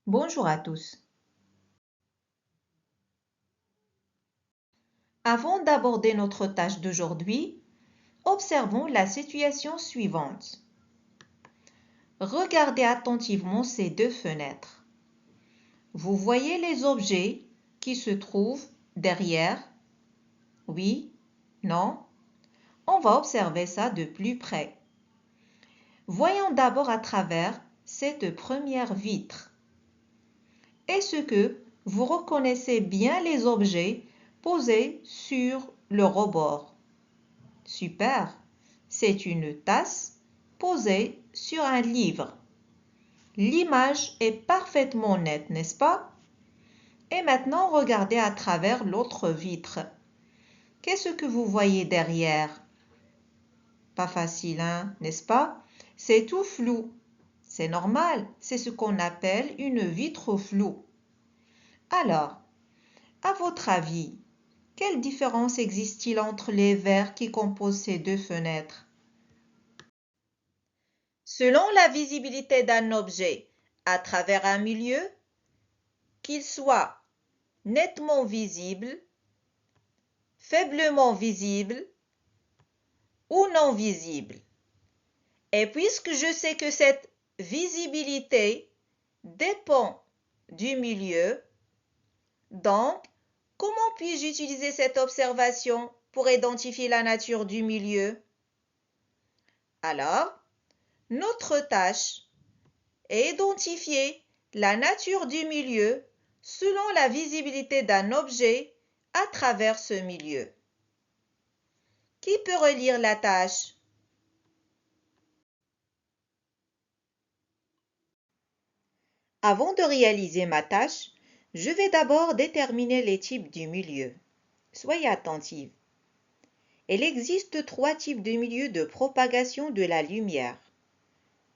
Bonjour à tous. Avant d'aborder notre tâche d'aujourd'hui, observons la situation suivante. Regardez attentivement ces deux fenêtres. Vous voyez les objets qui se trouvent derrière? Oui? Non? On va observer ça de plus près. Voyons d'abord à travers cette première vitre. Est-ce que vous reconnaissez bien les objets posés sur le rebord? Super! C'est une tasse posée sur un livre. L'image est parfaitement nette, n'est-ce pas? Et maintenant, regardez à travers l'autre vitre. Qu'est-ce que vous voyez derrière? Pas facile, hein, n'est-ce pas? C'est tout flou. C'est normal, c'est ce qu'on appelle une vitre floue. Alors, à votre avis, quelle différence existe-t-il entre les verres qui composent ces deux fenêtres? Selon la visibilité d'un objet à travers un milieu, qu'il soit nettement visible, faiblement visible ou non visible. Et puisque je sais que cette visibilité dépend du milieu, donc comment puis-je utiliser cette observation pour identifier la nature du milieu? Alors, notre tâche est d'identifier la nature du milieu selon la visibilité d'un objet à travers ce milieu. Qui peut relire la tâche? Avant de réaliser ma tâche, je vais d'abord déterminer les types du milieu. Soyez attentifs. Il existe 3 types de milieux de propagation de la lumière.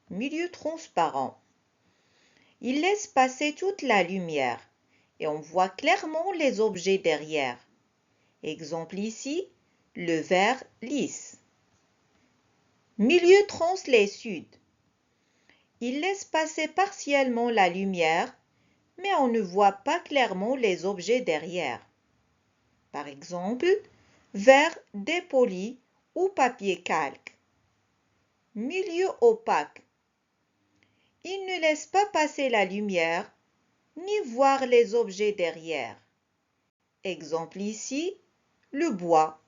Milieu transparent. Il laisse passer toute la lumière et on voit clairement les objets derrière. Exemple ici, le verre lisse. Milieu translucide. Il laisse passer partiellement la lumière, mais on ne voit pas clairement les objets derrière. Par exemple, verre dépoli ou papier calque. Milieu opaque. Il ne laisse pas passer la lumière, ni voir les objets derrière. Exemple ici, le bois.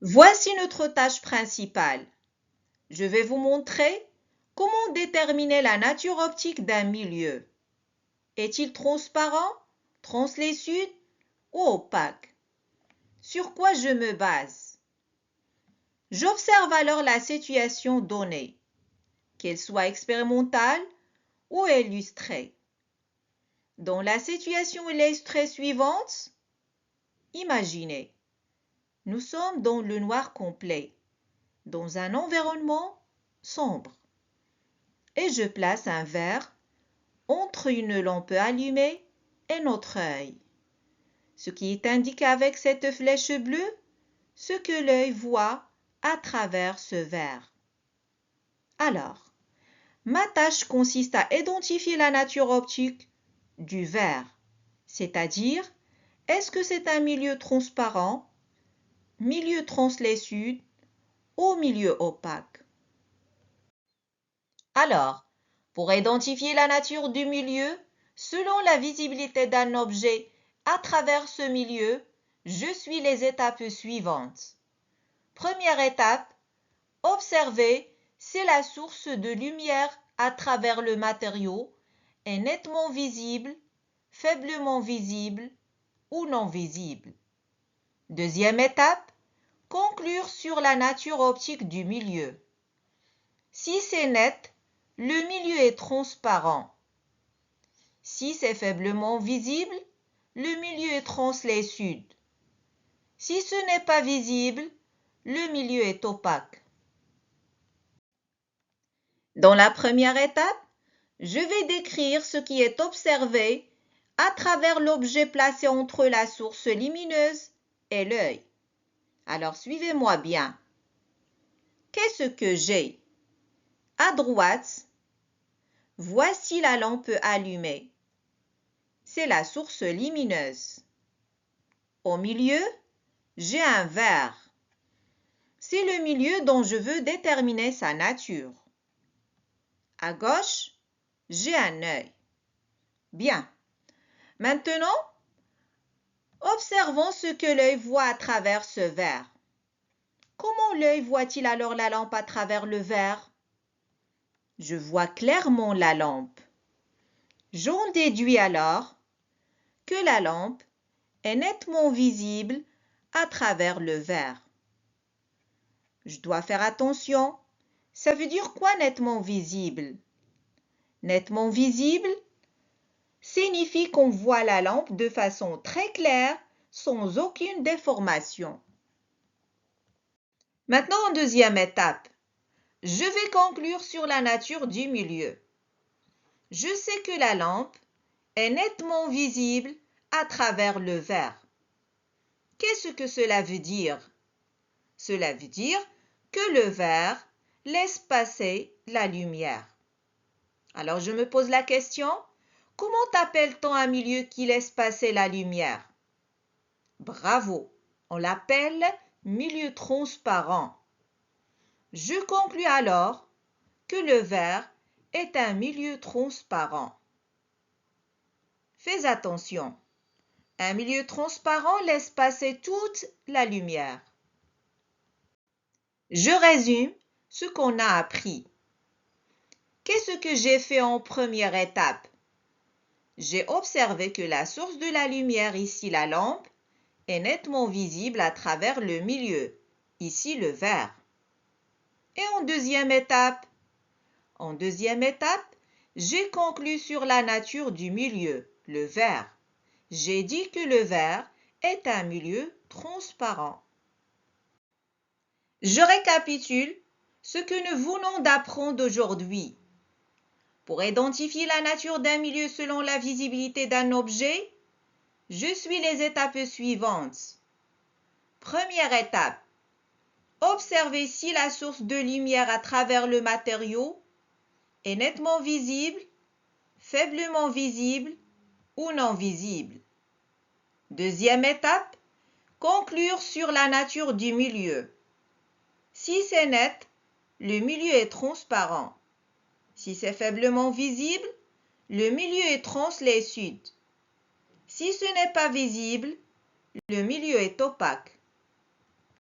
Voici notre tâche principale. Je vais vous montrer comment déterminer la nature optique d'un milieu. Est-il transparent, translucide ou opaque? Sur quoi je me base? J'observe alors la situation donnée, qu'elle soit expérimentale ou illustrée. Dans la situation illustrée suivante, imaginez, nous sommes dans le noir complet, dans un environnement sombre, et je place un verre entre une lampe allumée et notre œil. Ce qui est indiqué avec cette flèche bleue, ce que l'œil voit à travers ce verre. Alors, ma tâche consiste à identifier la nature optique du verre, c'est-à-dire, est-ce que c'est un milieu transparent, milieu translucide ou milieu opaque? Alors, pour identifier la nature du milieu, selon la visibilité d'un objet à travers ce milieu, je suis les étapes suivantes. Première étape, observer si la source de lumière à travers le matériau est nettement visible, faiblement visible ou non visible. Deuxième étape, conclure sur la nature optique du milieu. Si c'est net, le milieu est transparent. Si c'est faiblement visible, le milieu est translucide. Si ce n'est pas visible, le milieu est opaque. Dans la première étape, je vais décrire ce qui est observé à travers l'objet placé entre la source lumineuse et l'œil. Alors suivez-moi bien. Qu'est-ce que j'ai? À droite, voici la lampe allumée. C'est la source lumineuse. Au milieu, j'ai un verre. C'est le milieu dont je veux déterminer sa nature. À gauche, j'ai un œil. Bien. Maintenant, observons ce que l'œil voit à travers ce verre. Comment l'œil voit-il alors la lampe à travers le verre? Je vois clairement la lampe. J'en déduis alors que la lampe est nettement visible à travers le verre. Je dois faire attention. Ça veut dire quoi nettement visible? Nettement visible signifie qu'on voit la lampe de façon très claire, sans aucune déformation. Maintenant, en deuxième étape, je vais conclure sur la nature du milieu. Je sais que la lampe est nettement visible à travers le verre. Qu'est-ce que cela veut dire? Cela veut dire que le verre laisse passer la lumière. Alors je me pose la question, comment appelle-t-on un milieu qui laisse passer la lumière? Bravo, on l'appelle milieu transparent. Je conclus alors que le verre est un milieu transparent. Fais attention, un milieu transparent laisse passer toute la lumière. Je résume ce qu'on a appris. Qu'est-ce que j'ai fait en première étape? J'ai observé que la source de la lumière, ici la lampe, est nettement visible à travers le milieu, ici le verre. Et en deuxième étape? En deuxième étape, j'ai conclu sur la nature du milieu, le verre. J'ai dit que le verre est un milieu transparent. Je récapitule ce que nous venons d'apprendre aujourd'hui. Pour identifier la nature d'un milieu selon la visibilité d'un objet, je suis les étapes suivantes. Première étape, observer si la source de lumière à travers le matériau est nettement visible, faiblement visible ou non visible. Deuxième étape, conclure sur la nature du milieu. Si c'est net, le milieu est transparent. Si c'est faiblement visible, le milieu est translucide. Si ce n'est pas visible, le milieu est opaque.